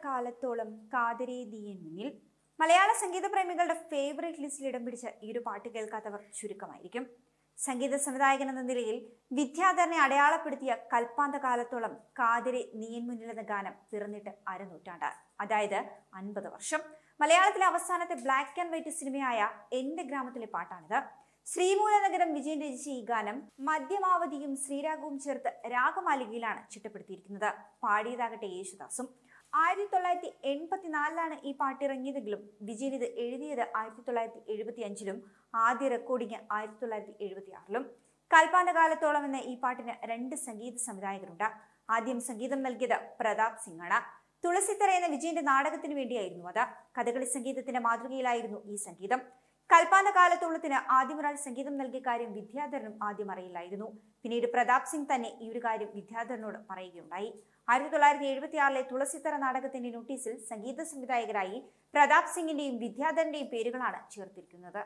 കാലത്തോളം കാതിരെ നീയൻ മുന്നിൽ. മലയാള സംഗീത പ്രേമികളുടെ ഫേവറേറ്റ് ലിസ്റ്റിൽ ഇടം പിടിച്ച ഈ ഒരു പാട്ട് കേൾക്കാത്തവർ ചുരുക്കമായിരിക്കും. സംഗീത സംവിധായകൻ എന്ന നിലയിൽ വിദ്യാധരനെ അടയാളപ്പെടുത്തിയ കാലത്തോളം കാതിരെ നീയൻ മുന്നിൽ എന്ന ഗാനം പിറന്നിട്ട് അരനൂറ്റാണ്ട്, അതായത് 50 വർഷം. മലയാളത്തിലെ അവസാനത്തെ ബ്ലാക്ക് ആൻഡ് വൈറ്റ് സിനിമയായ എന്റെ ഗ്രാമത്തിലെ പാട്ടാണിത്. ശ്രീമൂലനഗരം വിജയൻ രചിച്ച ഈ ഗാനം മധ്യമാവധിയും ശ്രീരാഗവും ചേർത്ത് രാഗമാലികയിലാണ് ചിട്ടപ്പെടുത്തിയിരിക്കുന്നത്. പാടിയതാകട്ടെ യേശുദാസും. 1984 ഈ പാട്ട് ഇറങ്ങിയതെങ്കിലും വിജയൻ ഇത് എഴുതിയത് 1975 ആദ്യ റെക്കോർഡിംഗ് 1976. കാലത്തോളം എന്ന ഈ പാട്ടിന് 2 സംഗീത സംവിധായകരുണ്ട്. ആദ്യം സംഗീതം നൽകിയത് പ്രതാപ് സിംഗ് ആണ്. തുളസിത്തറ എന്ന വിജയന്റെ നാടകത്തിന് വേണ്ടിയായിരുന്നു അത്. കഥകളി സംഗീതത്തിന്റെ മാതൃകയിലായിരുന്നു ഈ സംഗീതം. കാലത്തോളത്തിന് ആദ്യം ഒരാൾ സംഗീതം നൽകിയ കാര്യം വിദ്യാധരനും ആദ്യം അറിയില്ലായിരുന്നു. പിന്നീട് പ്രതാപ് സിംഗ് തന്നെ ഈ ഒരു കാര്യം വിദ്യാധരനോട് പറയുകയുണ്ടായി. 1976 തുളസിത്തറ നാടകത്തിന്റെ നോട്ടീസിൽ സംഗീത സംവിധായകരായി പ്രതാപ് സിംഗിന്റെയും വിദ്യാധരന്റെയും പേരുകളാണ് ചേർത്തിരിക്കുന്നത്.